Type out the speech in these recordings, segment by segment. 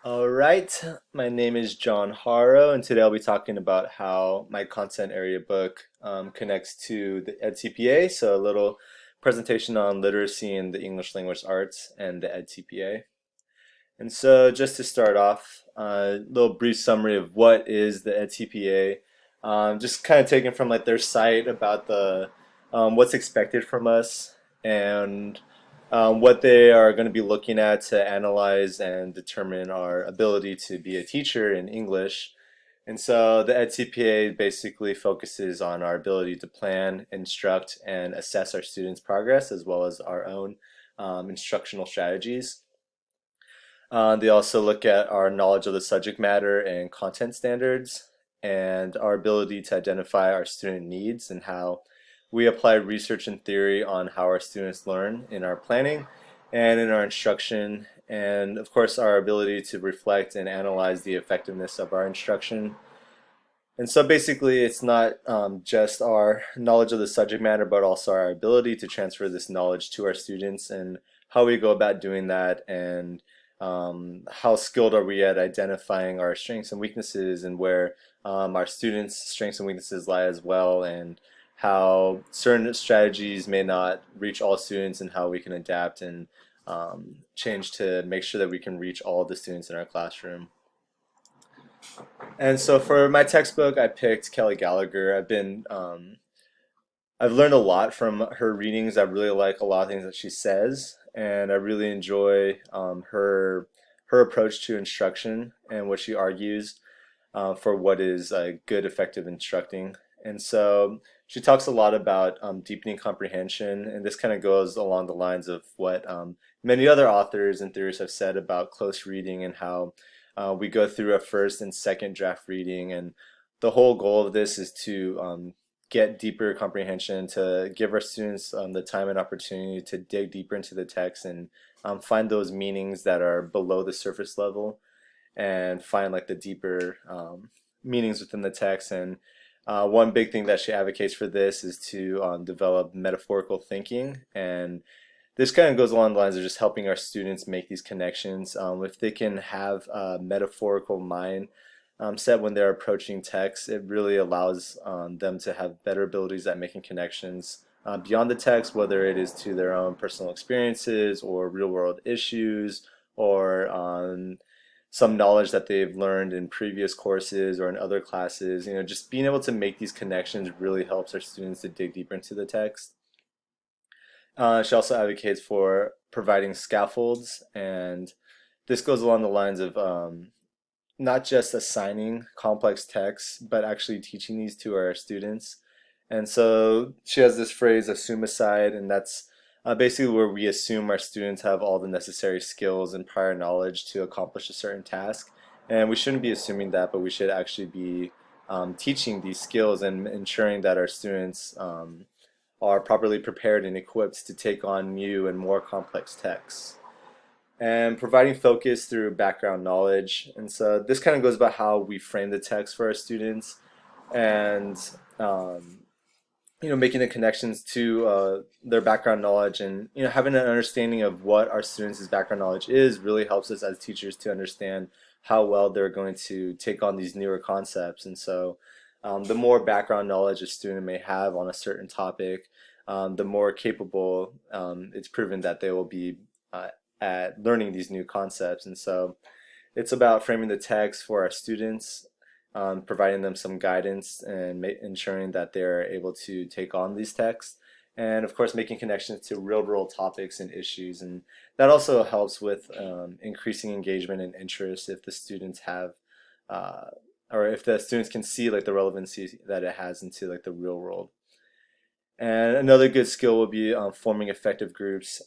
All right, my name is John Haro, and today I'll be talking about how my content area book connects to the EdCPA. So, a little presentation on literacy in the English language arts and the EdCPA. And so, just to start off, a little brief summary of what is the EdCPA. Just kind of taken from like their site about the what's expected from us and what they are going to be looking at to analyze and determine our ability to be a teacher in English. And so the EdCPA basically focuses on our ability to plan, instruct, and assess our students' progress as well as our own instructional strategies. They also look at our knowledge of the subject matter and content standards and our ability to identify our student needs and how we apply research and theory on how our students learn in our planning and in our instruction, and of course, our ability to reflect and analyze the effectiveness of our instruction. And so basically, it's not just our knowledge of the subject matter, but also our ability to transfer this knowledge to our students and how we go about doing that, and how skilled are we at identifying our strengths and weaknesses, and where our students' strengths and weaknesses lie as well, and how certain strategies may not reach all students, and how we can adapt and change to make sure that we can reach all the students in our classroom. And so for my textbook, I picked Kelly Gallagher. I've learned a lot from her readings. I really like a lot of things that she says, and I really enjoy her approach to instruction and what she argues for what is good, effective instructing. And so she talks a lot about deepening comprehension, and this kind of goes along the lines of what many other authors and theorists have said about close reading and how we go through a first and second draft reading, and the whole goal of this is to get deeper comprehension, to give our students the time and opportunity to dig deeper into the text and find those meanings that are below the surface level and find like the deeper meanings within the text. And one big thing that she advocates for this is to develop metaphorical thinking, and this kind of goes along the lines of just helping our students make these connections. If they can have a metaphorical mind set when they're approaching text, it really allows them to have better abilities at making connections beyond the text, whether it is to their own personal experiences or real world issues, or some knowledge that they've learned in previous courses or in other classes. Just being able to make these connections really helps our students to dig deeper into the text. She also advocates for providing scaffolds, and this goes along the lines of not just assigning complex texts, but actually teaching these to our students. And so she has this phrase, assume aside, and that's basically where we assume our students have all the necessary skills and prior knowledge to accomplish a certain task. And we shouldn't be assuming that, but we should actually be teaching these skills and ensuring that our students are properly prepared and equipped to take on new and more complex texts, and providing focus through background knowledge. And so this kind of goes about how we frame the text for our students, and um, making the connections to their background knowledge, and having an understanding of what our students' background knowledge is really helps us as teachers to understand how well they're going to take on these newer concepts. And so the more background knowledge a student may have on a certain topic, the more capable it's proven that they will be at learning these new concepts. And so it's about framing the text for our students, providing them some guidance and ensuring that they're able to take on these texts, and of course making connections to real world topics and issues. And that also helps with increasing engagement and interest if the students have or if the students can see like the relevancy that it has into like the real world. And another good skill will be forming effective groups.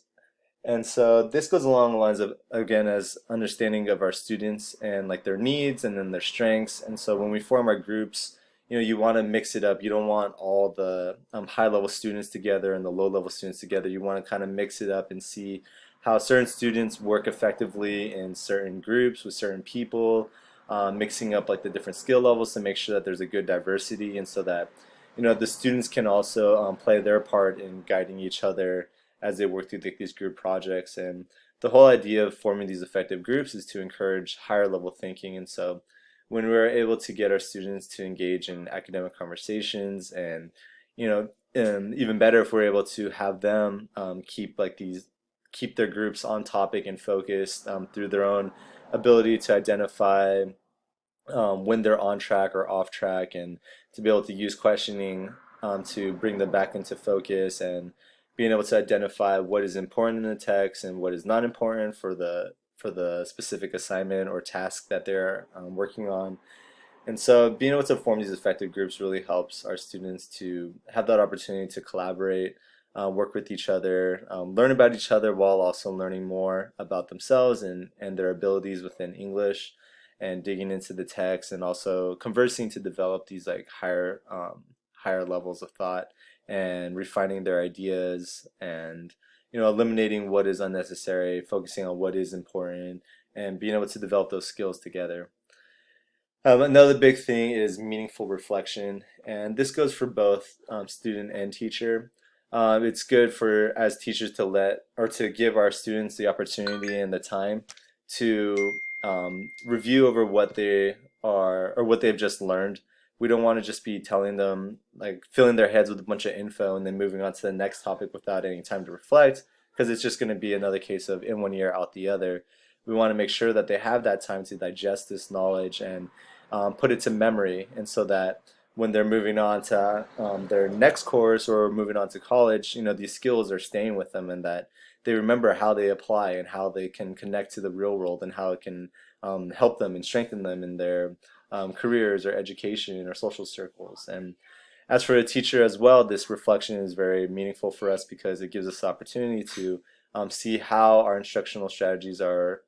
And so this goes along the lines of, again, as understanding of our students and like their needs and then their strengths. And so when we form our groups, you want to mix it up. You don't want all the high level students together and the low level students together. You want to kind of mix it up and see how certain students work effectively in certain groups with certain people, mixing up like the different skill levels to make sure that there's a good diversity, and so that the students can also play their part in guiding each other as they work through these group projects. And the whole idea of forming these effective groups is to encourage higher level thinking. And so when we're able to get our students to engage in academic conversations, and even better if we're able to have them keep their groups on topic and focused through their own ability to identify when they're on track or off track, and to be able to use questioning to bring them back into focus, and being able to identify what is important in the text and what is not important for the specific assignment or task that they're working on. And so being able to form these effective groups really helps our students to have that opportunity to collaborate, work with each other, learn about each other while also learning more about themselves and their abilities within English, and digging into the text, and also conversing to develop these like higher levels of thought, and refining their ideas, and eliminating what is unnecessary, focusing on what is important, and being able to develop those skills together. Another big thing is meaningful reflection, and this goes for both student and teacher. It's good for as teachers to to give our students the opportunity and the time to review over what they are or what they've just learned. We don't want to just be telling them, like filling their heads with a bunch of info and then moving on to the next topic without any time to reflect, because it's just going to be another case of in one ear out the other. We want to make sure that they have that time to digest this knowledge and put it to memory, and so that when they're moving on to their next course or moving on to college, these skills are staying with them, and that they remember how they apply and how they can connect to the real world, and how it can help them and strengthen them in their careers or education or social circles. And as for a teacher as well, this reflection is very meaningful for us because it gives us the opportunity to see how our instructional strategies are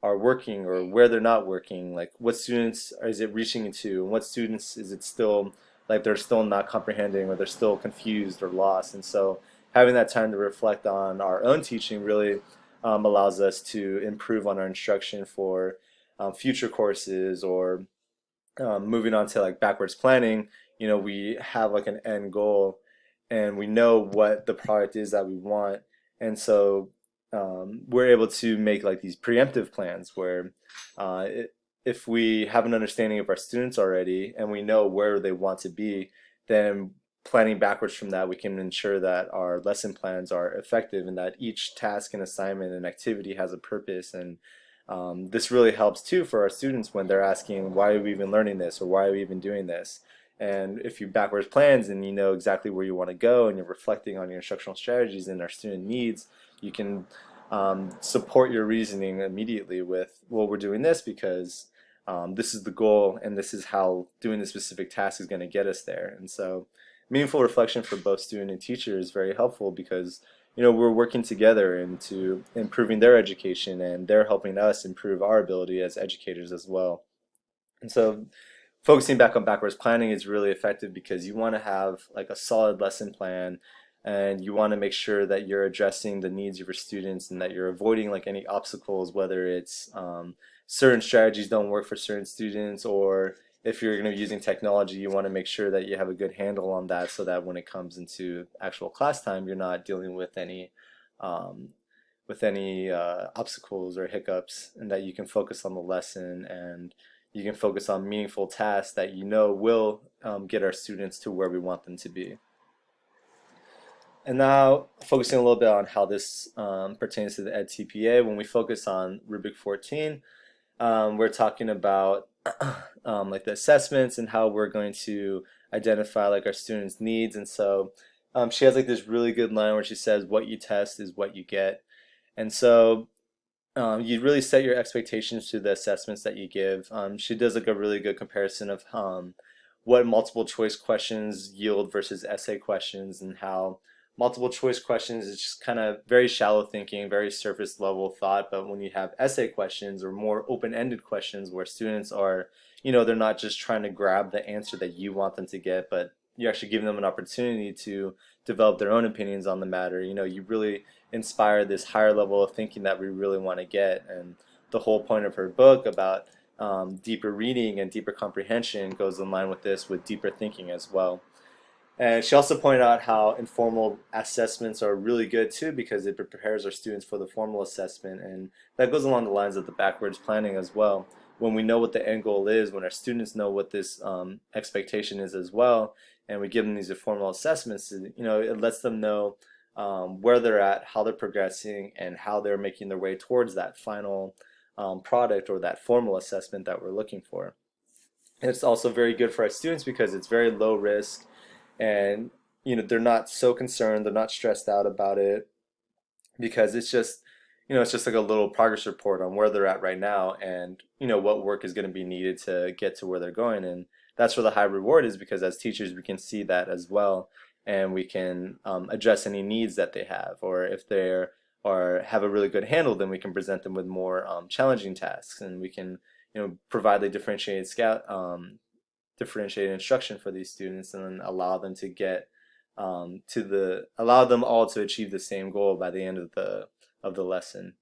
working or where they're not working, like what students is it reaching into, and what students is it still like they're still not comprehending, or they're still confused or lost. And so having that time to reflect on our own teaching really allows us to improve on our instruction for future courses, or moving on to like backwards planning. We have like an end goal, and we know what the product is that we want, and so we're able to make like these preemptive plans where uh, if we have an understanding of our students already and we know where they want to be, then planning backwards from that, we can ensure that our lesson plans are effective and that each task and assignment and activity has a purpose. And this really helps too for our students when they're asking, why are we even learning this, or why are we even doing this? And if you backwards plans and you know exactly where you want to go, and you're reflecting on your instructional strategies and our student needs, you can support your reasoning immediately with, well, we're doing this because this is the goal, and this is how doing this specific task is going to get us there. And so meaningful reflection for both student and teacher is very helpful because we're working together into improving their education, and they're helping us improve our ability as educators as well. And so focusing back on backwards planning is really effective because you want to have like a solid lesson plan, and you want to make sure that you're addressing the needs of your students and that you're avoiding like any obstacles, whether it's certain strategies don't work for certain students, or if you're going to be using technology, you want to make sure that you have a good handle on that, so that when it comes into actual class time, you're not dealing with any obstacles or hiccups, and that you can focus on the lesson, and you can focus on meaningful tasks that will get our students to where we want them to be. And now focusing a little bit on how this pertains to the EdTPA. When we focus on rubric 14, we're talking about like the assessments and how we're going to identify like our students' needs. And so she has like this really good line where she says, what you test is what you get. And so you really set your expectations to the assessments that you give. She does like a really good comparison of what multiple choice questions yield versus essay questions, and how multiple choice questions is just kind of very shallow thinking, very surface level thought. But when you have essay questions or more open-ended questions where students are, they're not just trying to grab the answer that you want them to get, but you're actually giving them an opportunity to develop their own opinions on the matter. You really inspire this higher level of thinking that we really want to get. And the whole point of her book about deeper reading and deeper comprehension goes in line with this, with deeper thinking as well. And she also pointed out how informal assessments are really good too because it prepares our students for the formal assessment. And that goes along the lines of the backwards planning as well. When we know what the end goal is, when our students know what this expectation is as well, and we give them these informal assessments, it lets them know where they're at, how they're progressing, and how they're making their way towards that final product or that formal assessment that we're looking for. And it's also very good for our students because it's very low risk and they're not so concerned, they're not stressed out about it because it's just like a little progress report on where they're at right now and what work is going to be needed to get to where they're going. And that's where the high reward is because as teachers we can see that as well, and we can address any needs that they have, or if they're or have a really good handle, then we can present them with more challenging tasks, and we can provide the differentiated instruction for these students and then allow them to get allow them all to achieve the same goal by the end of the lesson.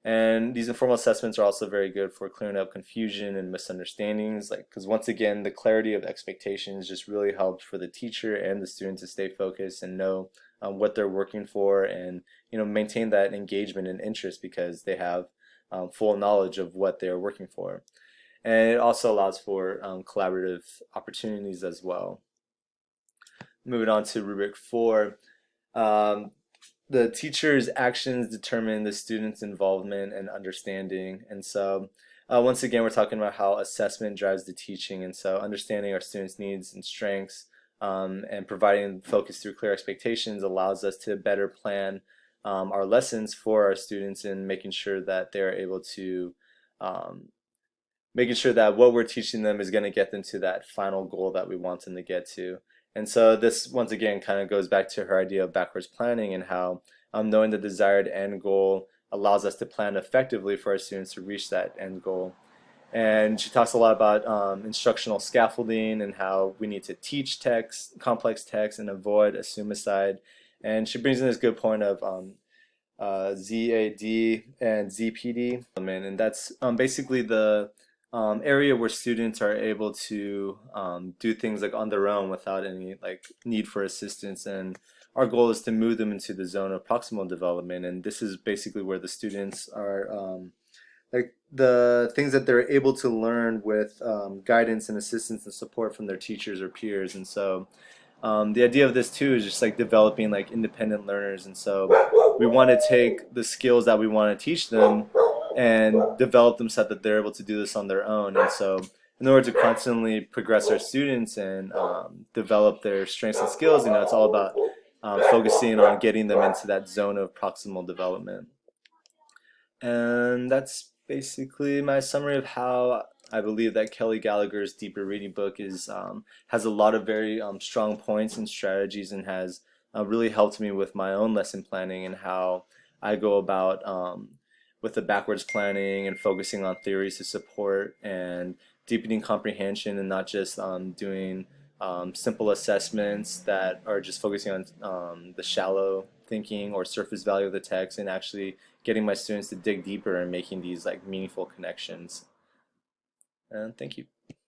And these informal assessments are also very good for clearing up confusion and misunderstandings, like because once again the clarity of expectations just really helps for the teacher and the student to stay focused and know what they're working for, and maintain that engagement and interest because they have full knowledge of what they're working for. And it also allows for collaborative opportunities as well. Moving on to rubric 4, um, the teacher's actions determine the student's involvement and understanding. And so once again, we're talking about how assessment drives the teaching, and so understanding our students' needs and strengths and providing focus through clear expectations allows us to better plan our lessons for our students and making sure that they're able to um, making sure that what we're teaching them is going to get them to that final goal that we want them to get to. And so this once again kind of goes back to her idea of backwards planning and how knowing the desired end goal allows us to plan effectively for our students to reach that end goal. And she talks a lot about instructional scaffolding and how we need to teach text, complex text, and avoid assume-aside. And she brings in this good point of ZAD and ZPD, and that's basically the area where students are able to do things like on their own without any like need for assistance. And our goal is to move them into the zone of proximal development, and this is basically where the students are like the things that they're able to learn with guidance and assistance and support from their teachers or peers. And so the idea of this too is just like developing like independent learners, and so we want to take the skills that we want to teach them and develop them so that they're able to do this on their own. And so in order to constantly progress our students and develop their strengths and skills, it's all about focusing on getting them into that zone of proximal development. And that's basically my summary of how I believe that Kelly Gallagher's Deeper Reading book is has a lot of very strong points and strategies, and has really helped me with my own lesson planning and how I go about with the backwards planning and focusing on theories to support and deepening comprehension, and not just doing simple assessments that are just focusing on the shallow thinking or surface value of the text, and actually getting my students to dig deeper and making these like meaningful connections. And thank you.